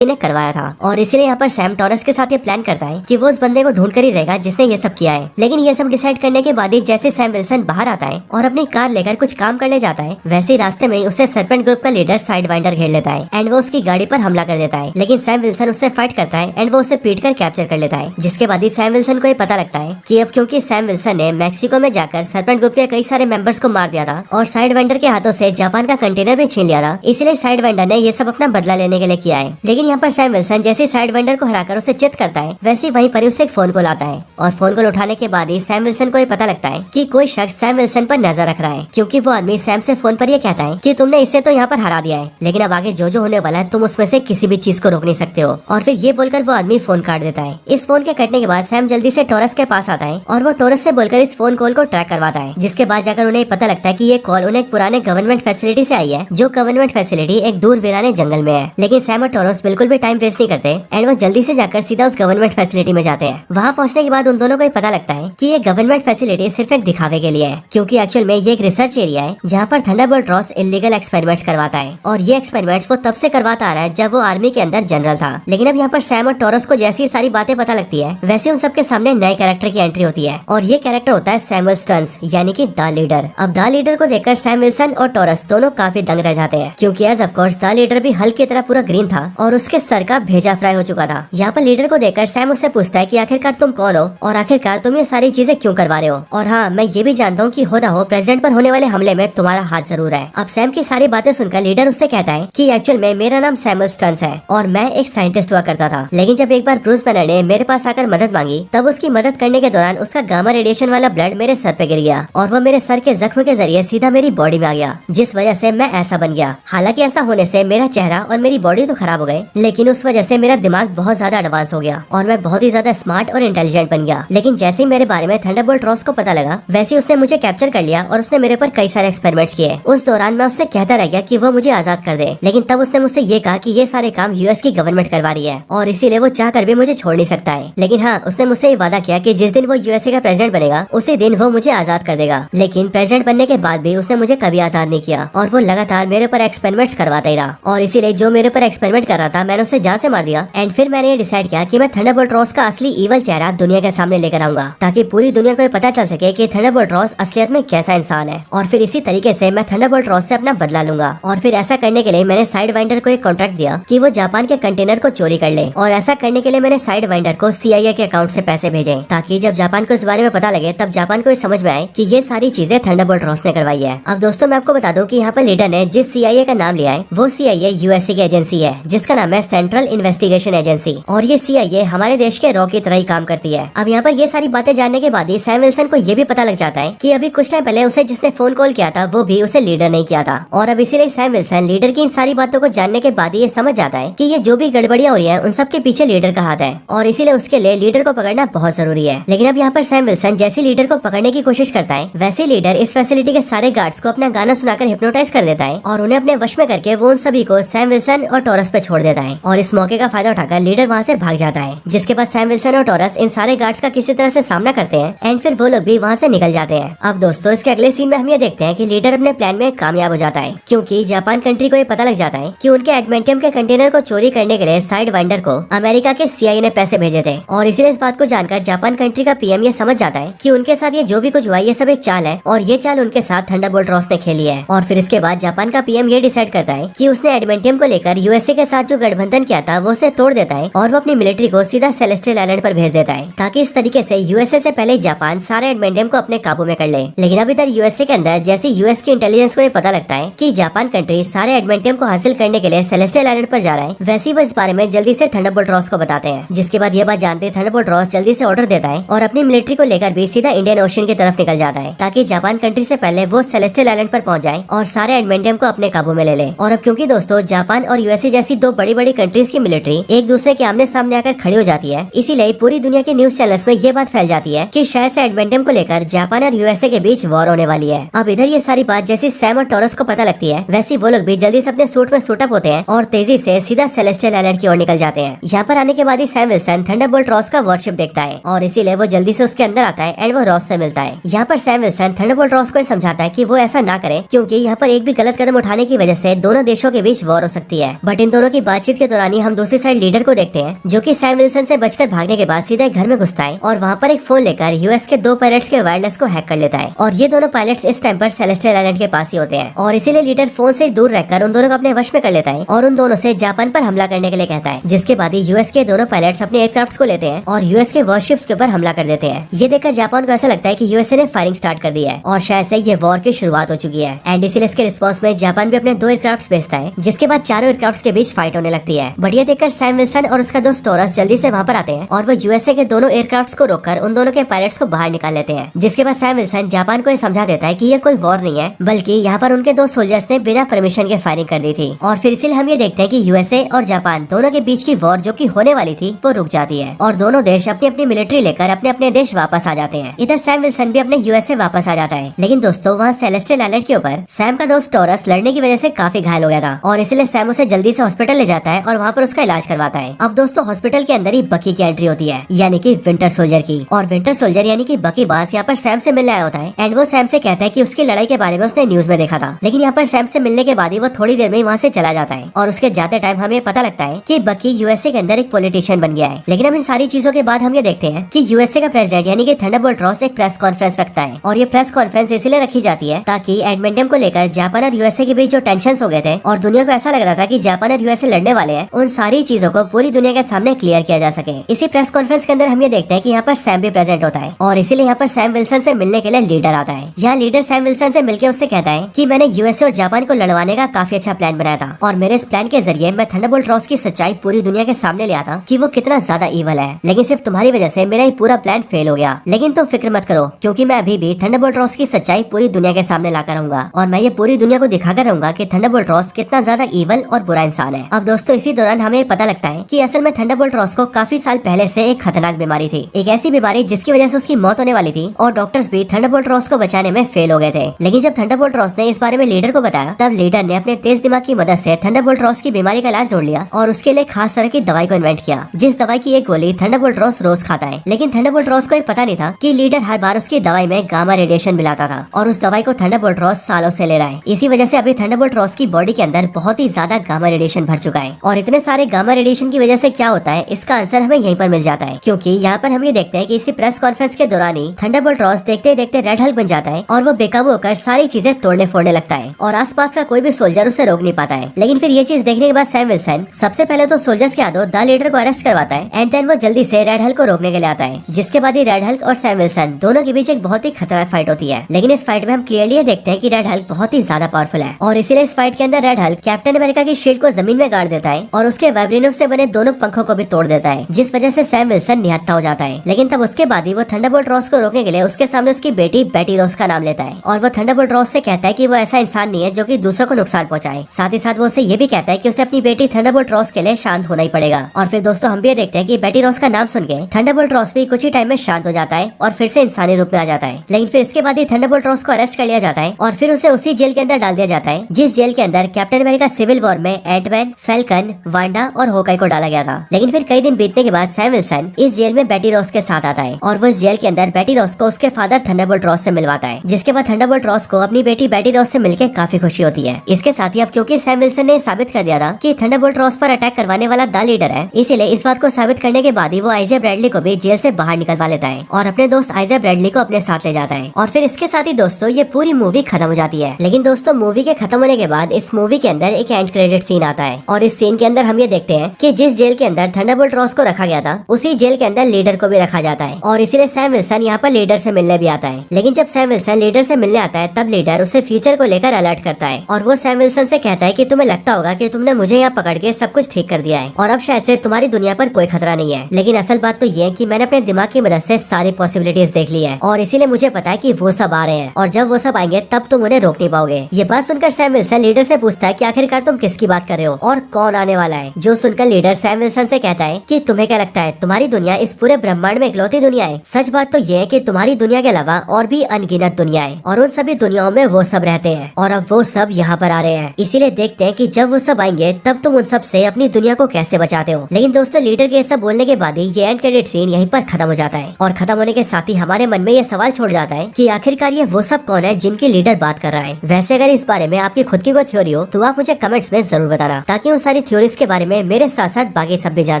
ने करवाया था और इसीलिए यहाँ पर सैम टॉरस के साथ ये प्लान करता है कि वो उस बंदे को ढूंढ कर ही रहेगा जिसने ये सब किया है। लेकिन ये सब डिसाइड करने के बाद ही जैसे सैम विल्सन बाहर आता है और अपनी कार लेकर कुछ काम करने जाता है, वैसे ही रास्ते में उसे सरपेंट ग्रुप का लीडर साइडवाइंडर घेर लेता है एंड वो उसकी गाड़ी पर हमला कर देता है। लेकिन सैम विल्सन उससे फाइट करता है एंड वो उसे पीट कर कैप्चर कर लेता है। जिसके बाद ही सैम विल्सन को ये पता लगता है कि अब क्योंकि सैम विल्सन ने मैक्सिको में जाकर सरपेंट ग्रुप के कई सारे मेंबर्स को मार दिया था और साइडवाइंडर के हाथों से जापान का कंटेनर भी छीन लिया था, इसलिए साइडवाइंडर ने ये सब अपना बदला लेने के लिए किया है। लेकिन यहाँ पर सैम विल्सन जैसे साइडवाइंडर को हराकर उसे चित करता है, वैसे वहीं पर उसे एक फोन कॉल आता है और फोन कॉल उठाने के बाद ही सैम विल्सन को ये पता लगता है कि कोई शख्स सैम विल्सन पर नजर रख रहा है, क्योंकि वो आदमी सैम से फोन पर ये कहता है कि तुमने इसे तो यहाँ पर हरा दिया है, लेकिन अब आगे जो होने वाला है तुम उसमें से किसी भी चीज को रोक नहीं सकते हो। और फिर ये बोलकर वो आदमी फोन काट देता है। इस फोन के कटने के बाद सैम जल्दी से टॉरस के पास आता है और वो टॉरस से बोलकर इस फोन कॉल को ट्रैक करवाता है। जिसके बाद जाकर उन्हें पता लगता है कि ये कॉल उन्हें एक पुराने गवर्नमेंट फैसिलिटी से आई है, जो गवर्नमेंट फैसिलिटी एक दूर वीराने जंगल में है। लेकिन सैम और टॉरस बिल्कुल भी टाइम वेस्ट नहीं करते एंड वो जल्दी से जाकर सीधा उस गवर्नमेंट फैसिलिटी में जाते हैं। वहाँ पहुँचने के बाद उन दोनों को ये पता लगता है कि ये गवर्नमेंट फैसिलिटी सिर्फ एक दिखावे के लिए है, क्योंकि एक्चुअल में ये एक रिसर्च एरिया है जहाँ पर थंडरबोल्ट रॉस इलीगल एक्सपेरिमेंट्स करवाता है। और ये एक्सपेरिमेंट्स वो तब से करवाता आ रहा है जब वो आर्मी के अंदर जनरल था। लेकिन अब यहाँ पर सैम और टॉरस को जैसी सारी बातें पता लगती है, वैसे उन सबके सामने नए कैरेक्टर की एंट्री होती है और ये कैरेक्टर होता है सैमुअल स्टर्न्स, यानी कि द लीडर। अब द लीडर को देखकर सैम विल्सन और टॉरस दोनों काफी दंग रह जाते हैं, क्योंकि as of course the leader भी हल्क की तरह पूरा ग्रीन था और उसके सर का भेजा फ्राई हो चुका था। यहाँ पर लीडर को देखकर सैम उससे पूछता है कि आखिरकार तुम कौन हो और आखिरकार तुम ये सारी चीजें क्यों करवा रहे हो। और हाँ, मैं ये भी जानता हूँ कि हो ना हो प्रेसिडेंट पर होने वाले हमले में तुम्हारा हाथ जरूर है। अब सैम की सारी बातें सुनकर लीडर उससे कहता है कि एक्चुअल में मेरा नाम सैमुअल स्टर्न्स है और मैं एक साइंटिस्ट हुआ करता था। लेकिन जब एक बार ब्रूस बैनर ने मेरे पास आकर मदद मांगी, तब उसकी मदद करने के दौरान उसका गामा रेडिएशन वाला ब्लड मेरे सर पे गिर गया और वो मेरे सर के जख्म के जरिए सीधा मेरी बॉडी में आ गया, जिस वजह से मैं ऐसा बन गया। हालांकि ऐसा होने से मेरा चेहरा और मेरी बॉडी तो खराब हो गए, लेकिन उस वजह से मेरा दिमाग बहुत ज्यादा एडवांस हो गया और मैं बहुत ही ज्यादा स्मार्ट और इंटेलिजेंट बन गया। लेकिन जैसे ही मेरे बारे में थंडरबोल्ट रॉस को पता लगा, वैसे उसने मुझे कैप्चर कर लिया और उसने मेरे पर कई सारे एक्सपेरिमेंट्स किए। उस दौरान मैं उससे कहता रह गया कि वो मुझे आजाद कर दे, लेकिन तब उसने मुझसे ये कहा कि ये सारे काम यूएस की गवर्नमेंट करवा रही है और इसीलिए वो चाह कर भी मुझे छोड़ नहीं सकता है। लेकिन हाँ, उसने मुझसे ये वादा किया कि जिस दिन वो यूएसए का प्रेसिडेंट बनेगा उसी दिन वो मुझे आजाद कर देगा। लेकिन प्रेसिडेंट बनने के बाद भी उसने मुझे कभी आजाद नहीं किया और वो लगातार मेरे पर एक्सपेरिमेंट्स करवाता ही रहा और इसीलिए जो मेरे पर एक्सपेरिमेंट कर रहा था मैंने उसे जान से मार दिया। एंड फिर मैंने ये डिसाइड किया कि मैं थंडरबोल्ट रॉस का असली ईवल चेहरा दुनिया के सामने लेकर आऊंगा, ताकि पूरी दुनिया को पता चल सके कि थंडरबोल्ट रॉस असलियत में कैसा इंसान है। और फिर इसी तरीके से मैं थंडरबोल्ट रॉस से अपना बदला लूंगा। और फिर ऐसा करने के लिए मैंने साइडवाइंडर को एक कॉन्ट्रैक्ट दिया कि वो जापान के कंटेनर को चोरी कर ले, और ऐसा करने के लिए मैंने साइडवाइंडर को CIA के अकाउंट से पैसे भेजे, ताकि जब जापान को इस बारे में पता लगे तब जापान को समझ में आए कि ये सारी चीजें थंडरबोल्ट रॉस ने करवाई है। अब दोस्तों मैं आपको बता दूं कि यहाँ पर लीडर ने जिस CIA का नाम लिया है वो CIA यूएसए की एजेंसी है, जिसका नाम है सेंट्रल इन्वेस्टिगेशन एजेंसी, और ये CIA हमारे देश के रॉ की तरह ही काम करती है। अब यहाँ पर ये सारी बातें जानने के बाद ही सैम विल्सन को ये भी पता लग जाता है कि अभी कुछ टाइम पहले उसे जिसने फोन कॉल किया था वो भी उसे लीडर नहीं किया था। और अब इसीलिए सैम विल्सन लीडर की इन सारी बातों को जानने के बाद ही ये समझ जाता है कि ये जो भी गड़बड़ियां हो रही है उन सब के पीछे लीडर का हाथ है और इसीलिए उसके लिए लीडर को पकड़ना बहुत जरूरी है। लेकिन अब यहाँ पर सैम विल्सन जैसे लीडर को पकड़ने की कोशिश करता है, वैसे लीडर इस फैसिलिटी के सारे गार्ड्स को अपना गाना सुनाकर हिप्नोटाइज कर देता है और उन्हें अपने वश में करके वो उन सभी को सैम विल्सन और टॉरस पे छोड़ देता है। और इस मौके का फायदा उठाकर लीडर वहाँ से भाग जाता है, जिसके बाद सैम विल्सन और टॉरस इन सारे गार्ड्स का किसी तरह से सामना करते हैं एंड फिर वो लोग भी वहाँ से निकल जाते हैं। अब दोस्तों इसके अगले सीन में हम ये देखते हैं कि लीडर अपने प्लान में कामयाब हो जाता है, क्योंकि जापान कंट्री को ये पता लग जाता है कि उनके एडमेंटियम के कंटेनर को चोरी करने के लिए साइडवाइंडर को अमेरिका के CIA ने पैसे भेजे थे। और इसीलिए इस बात को जानकर जापान कंट्री का PM ये समझ जाता है कि उनके साथ ये जो भी कुछ हुआ ये सब एक चाल है और ये चाल उनके साथ थंडरबोल्ट रॉस ने खेली है। और फिर इसके बाद जापान का PM ये डिसाइड करता है कि उसने एडमेंटियम को लेकर यूएसए के साथ जो गठबंधन किया था वो उसे तोड़ देता है और वो अपनी मिलिट्री को सीधा सेलेस्टियल आइलैंड पर भेज देता है, ताकि इस तरीके से यूएसए से पहले जापान सारे एडमेंटियम को अपने काबू में कर ले। लेकिन अब इधर यूएसए के अंदर जैसे यूएस की इंटेलिजेंस को ये पता लगता है कि जापान कंट्री सारे एडमेंटियम को हासिल करने के लिए सेलेस्टियल आइलैंड पर जा रहा है, वैसे वो इस बारे में जल्दी से थंडरबोल्ट रॉस को बताते हैं। जिसके बाद ये बात जानते थंडरबोल्ट रॉस जल्दी से ऑर्डर देता है और अपनी मिलिट्री को लेकर भी सीधा इंडियन ओशन की तरफ निकल जाता है, ताकि जापान कंट्री से पहले वो सेलेस्टियल आइलैंड पर पहुंच जाए और सारे एडमेंटियम को अपने काबू में ले ले। और अब क्योंकि दोस्तों जापान और यूएसए जैसी दो बड़ी बड़ी कंट्रीज की मिलिट्री एक दूसरे के आमने सामने आकर खड़ी हो जाती है, इसीलिए पूरी दुनिया के न्यूज चैनल्स में ये बात फैल जाती है कि शायद से एडमेंटियम को लेकर जापान और यूएसए के बीच वॉर होने वाली है। अब इधर ये सारी बात जैसी सैम और टॉरस को पता लगती है, वैसी वो लोग भी जल्दी से अपने सूट में सूट अप होते हैं और तेजी से सीधा सेलेस्टियल आइलैंड की ओर निकल जाते हैं। यहाँ पर आने के बाद ही सैम विल्सन थंडरबोल्ट रॉस का वॉरशिप देखता है और इसीलिए वो जल्दी से उसके अंदर आता है एंड वो रॉस से मिलता है। यहाँ पर सैम विल्सन थंडरबोल्ट रॉस को समझाता है कि वो ऐसा ना करे, क्योंकि यहाँ पर एक भी गलत कदम उठाने की वजह से दोनों देशों के बीच वॉर हो सकती है। बट इन दोनों की बातचीत बातचीत के दौरान ही हम दूसरी साइड लीडर को देखते हैं, जो कि सैम विल्सन से बचकर भागने के बाद सीधा घर में घुसता है और वहाँ पर एक फोन लेकर यूएस के 2 पायलट्स के वायरलेस को हैक कर लेता है। और ये दोनों पायलट्स इस टाइम पर सेलेस्टियल आइलैंड के पास ही होते हैं और इसीलिए लीडर फोन से दूर रहकर उन दोनों को अपने वश में कर लेता है और उन दोनों से जापान पर हमला करने के लिए कहता है। जिसके बाद ही यूएस के दोनों पायलट्स अपने एयरक्राफ्ट को लेते हैं और यूएस के वॉरशिप्स के ऊपर हमला कर देते हैं। ये देखकर जापान को ऐसा लगता है कि यूएसए ने फायरिंग स्टार्ट कर दी है और शायद से ये वॉर की शुरुआत हो चुकी है। एंड इसीलिए इसके रिस्पॉन्स में जापान भी अपने 2 एयरक्राफ्ट भेजता है, जिसके बाद चारों एयरक्राफ्ट के बीच फाइट होने लगती है। बढ़िया देखकर सैम विल्सन और उसका दोस्त टोरस जल्दी से वहाँ पर आते हैं और वो यूएसए के दोनों एयरक्राफ्ट को रोककर उन दोनों के पायलट्स को बाहर निकाल लेते हैं। जिसके बाद सैम विल्सन जापान को ये समझा देता है कि ये कोई वॉर नहीं है, बल्कि यहाँ पर उनके 2 सोल्जर्स ने बिना परमिशन के फायरिंग कर दी थी। और फिर इसीलिए हम ये देखते हैं कि यूएसए और जापान दोनों के बीच की वॉर जो कि होने वाली थी वो रुक जाती है और दोनों देश अपनी अपनी मिलिट्री लेकर अपने अपने देश वापस आ जाते हैं। इधर सैम विल्सन भी अपने यूएसए वापस आ जाता है। लेकिन दोस्तों वहाँ सेलेस्टियल आइलैंड के ऊपर सैम का दोस्त टोरस लड़ने की वजह से काफी घायल हो गया था और इसलिए सैम उसे जल्दी से हॉस्पिटल ले जाता है और वहाँ पर उसका इलाज करवाता है। अब दोस्तों हॉस्पिटल के अंदर ही बकी की एंट्री होती है, यानी कि विंटर सोल्जर की। और विंटर सोल्जर यानी कि बकी बास यहाँ पर सैम से मिलने आया होता है एंड वो सैम से कहता है कि उसकी लड़ाई के बारे में उसने न्यूज में देखा था। लेकिन यहाँ पर सैम से मिलने के बाद ही वो थोड़ी देर में वहाँ से चला जाता है और उसके जाते टाइम हमें पता लगता है कि बकी यूएसए के अंदर एक पॉलिटिशियन बन गया है। लेकिन अब इन सारी चीजों के बाद हम ये देखते हैं कि यूएसए का प्रेसिडेंट यानी कि थंडरबोल्ट रॉस एक प्रेस कॉन्फ्रेंस रखता है और ये प्रेस कॉन्फ्रेंस इसलिए रखी जाती है ताकि एडमेंटम को लेकर जापान और यूएसए के बीच जो टेंशन हो गए थे और दुनिया को ऐसा लग रहा था कि जापान और यूएसए लड़ने वाले हैं, उन सारी चीजों को पूरी दुनिया के सामने क्लियर किया जा सके। इसी प्रेस कॉन्फ्रेंस के अंदर हम ये देखते हैं कि यहाँ पर सैम भी प्रेजेंट होता है और इसीलिए यहाँ पर सैम विल्सन से मिलने के लिए लीडर आता है। यहाँ लीडर सैम विल्सन से मिलकर उससे कहता है कि मैंने यूएसए और जापान को लड़वाने का काफी अच्छा प्लान बनाया था और मेरे इस प्लान के जरिए मैं थंडरबोल्ट रॉस की सच्चाई पूरी दुनिया के सामने ले आता कि वो कितना ज्यादा ईवल है। लेकिन सिर्फ तुम्हारी वजह से मेरा ये पूरा प्लान फेल हो गया। लेकिन तुम फिक्र मत करो, क्योंकि मैं अभी भी थंडरबोल्ट रॉस की सच्चाई पूरी दुनिया के सामने लाकर रहूंगा और मैं ये पूरी दुनिया को दिखाकर रहूंगा कि थंडरबोल्ट रॉस कितना ज्यादा ईवल और बुरा इंसान है। अब दोस्तों इसी दौरान हमें पता लगता है कि असल में थंडरबोल्ट रॉस को काफी साल पहले से एक खतरनाक बीमारी थी, एक ऐसी बीमारी जिसकी वजह से उसकी मौत होने वाली थी और डॉक्टर्स भी थंडरबोल्ट रॉस को बचाने में फेल हो गए थे। लेकिन जब थंडरबोल्ट रॉस ने इस बारे में लीडर को बताया, तब लीडर ने अपने तेज दिमाग की मदद से थंडरबोल्ट रॉस की बीमारी का इलाज ढूंढ लिया और उसके लिए खास तरह की दवाई को इन्वेंट किया, जिस दवाई की एक गोली थंडरबोल्ट रॉस रोज खाता है। लेकिन थंडरबोल्ट रॉस को ये पता नहीं था कि लीडर हर बार उसकी दवाई में गामा रेडिएशन मिलाता था और उस दवाई को थंडरबोल्ट रॉस सालों से ले रहा है। इसी वजह से अभी थंडरबोल्ट रॉस की बॉडी के अंदर बहुत ही ज्यादा गामा रेडिएशन भर चुका है और इतने सारे गामा रेडिएशन की वजह से क्या होता है, इसका आंसर हमें यहीं पर मिल जाता है। क्योंकि यहाँ पर हम ये देखते हैं कि इसी प्रेस कॉन्फ्रेंस के दौरान ही थंडरबोल्ट रॉस देखते देखते रेड हल्क बन जाता है और वो बेकाबू होकर सारी चीजें तोड़ने फोड़ने लगता है और आसपास का कोई भी सोल्जर उसे रोक नहीं पाता है। लेकिन फिर ये चीज देखने के बाद सैम विल्सन सबसे पहले तो सोल्जर्स के हाथों द लीडर को अरेस्ट करवाता है एंड देन वो जल्दी से रेड हल्क को रोकने के लिए आता है। जिसके बाद ही रेड हल्क और सैम विल्सन दोनों के बीच एक बहुत ही खतरनाक फाइट होती है। लेकिन इस फाइट में हम क्लियरली ये देखते हैं कि रेड हल्क बहुत ही ज्यादा पावरफुल है और इसीलिए इस फाइट के अंदर रेड हल्क कैप्टन अमेरिका की शील्ड को जमीन में गाड़ देता है और उसके वाइब्रेनियम से बने दोनों पंखों को भी तोड़ देता है, जिस वजह से सैम विल्सन निहत्था हो जाता है। लेकिन तब उसके बाद ही वो थंडरबोल्ट रॉस को रोकने के लिए उसके सामने उसकी बेटी बेटी रॉस का नाम लेता है और वो थंडरबोल्ट रॉस से कहता है कि वो ऐसा इंसान नहीं है जो कि दूसरों को नुकसान पहुंचाए। साथ ही साथ वो उसे ये भी कहता है कि उसे अपनी बेटी थंडरबोल्ट रॉस के लिए शांत होना ही पड़ेगा। और फिर दोस्तों हम भी देखते हैं कि बेटी रॉस का नाम सुन के थंडरबोल्ट रॉस भी कुछ ही टाइम में शांत हो जाता है और फिर से इंसानी रूप में आ जाता है। लेकिन फिर इसके बाद ही थंडरबोल्ट रॉस को अरेस्ट कर लिया जाता है और फिर उसे उसी जेल के अंदर डाल दिया जाता है जिस जेल के अंदर कैप्टन अमेरिका सिविल वॉर में एंटमैन, फैल्कन, वांडा और होकाई को डाला गया था। लेकिन फिर कई दिन बीतने के बाद सैम विल्सन इस जेल में बेटी रॉस के साथ आता है और वो इस जेल के अंदर बेटी रॉस को उसके फादर थंडरबोल्ट रॉस से मिलवाता है। जिसके बाद थंडरबोल्ट रॉस को अपनी बेटी बेटी रॉस से मिलकर काफी खुशी होती है। इसके साथ ही अब क्योंकि सैम विल्सन ने साबित कर दिया था कि थंडरबोल्ट रॉस पर अटैक करवाने वाला द लीडर है, इसीलिए इस बात को साबित करने के बाद ही वो आइजा ब्रैडली को भी जेल से बाहर निकलवा लेता है और अपने दोस्त आइजा ब्रैडली को अपने साथ ले जाता है। और फिर इसके साथ ही दोस्तों ये पूरी मूवी खत्म हो जाती है। लेकिन दोस्तों मूवी के खत्म होने के बाद इस मूवी के अंदर एक एंड क्रेडिट सीन आता है और इस सीन के अंदर हम ये देखते हैं कि जिस जेल के अंदर थंडरबोल्ट रॉस को रखा गया था, उसी जेल के अंदर लीडर को भी रखा जाता है और इसीलिए सैम विल्सन यहाँ पर लीडर से मिलने भी आता है। लेकिन जब सैम विल्सन लीडर से मिलने आता है, तब लीडर उसे फ्यूचर को लेकर अलर्ट करता है और वो सैम विल्सन से कहता है कि तुम्हें लगता होगा कि तुमने मुझे यहाँ पकड़ के सब कुछ ठीक कर दिया है और अब शायद से तुम्हारी दुनिया पर कोई खतरा नहीं है। लेकिन असल बात तो ये है कि मैंने अपने दिमाग की मदद से सारी पॉसिबिलिटीज देख ली है और इसीलिए मुझे पता है कि वो सब आ रहे हैं और जब वो सब आएंगे तब तुम उन्हें रोक नहीं पाओगे। ये बात सुनकर सैम विल्सन लीडर से पूछता है कि आखिरकार तुम किसकी बात कर रहे हो और कौन आने वाला है। जो सुनकर लीडर सैम विल्सन से कहता है कि तुम्हें क्या लगता है तुम्हारी दुनिया इस पूरे ब्रह्मांड में इकलौती दुनिया है? सच बात तो ये है कि तुम्हारी दुनिया के अलावा और भी अनगिनत दुनिया है और उन सभी दुनियाओं में वो सब रहते हैं और अब वो सब यहाँ पर आ रहे हैं। इसीलिए देखते हैं कि जब वो सब आएंगे तब तुम उन सब से अपनी दुनिया को कैसे बचाते हो। लेकिन दोस्तों लीडर के सब बोलने के बाद ही ये एंड क्रेडिट सीन यहीं पर खत्म हो जाता है और खत्म होने के साथ ही हमारे मन में ये सवाल छोड़ जाता है कि आखिरकार ये वो सब कौन है जिनकी लीडर बात कर रहा है। वैसे अगर इस बारे में आपकी खुद की कोई थ्योरी हो तो आप मुझे कमेंट्स में जरूर बताना ताकि उन सारी सारी थ्योरीज के बारे में मेरे साथ साथ बाकी सब भी जान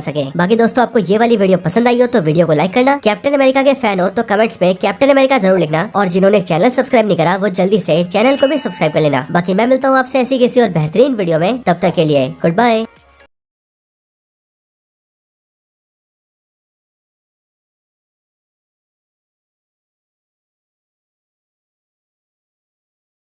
सके। बाकी दोस्तों, आपको ये वाली वीडियो पसंद आई हो तो वीडियो को लाइक करना, कैप्टन अमेरिका के फैन हो तो कमेंट्स में कैप्टन अमेरिका जरूर लिखना, और जिन्होंने चैनल सब्सक्राइब नहीं करा वो जल्दी से चैनल को भी सब्सक्राइब कर लेना। बाकी मैं मिलता हूँ आपसे ऐसी किसी और बेहतरीन वीडियो में, तब तक के लिए गुड बाय।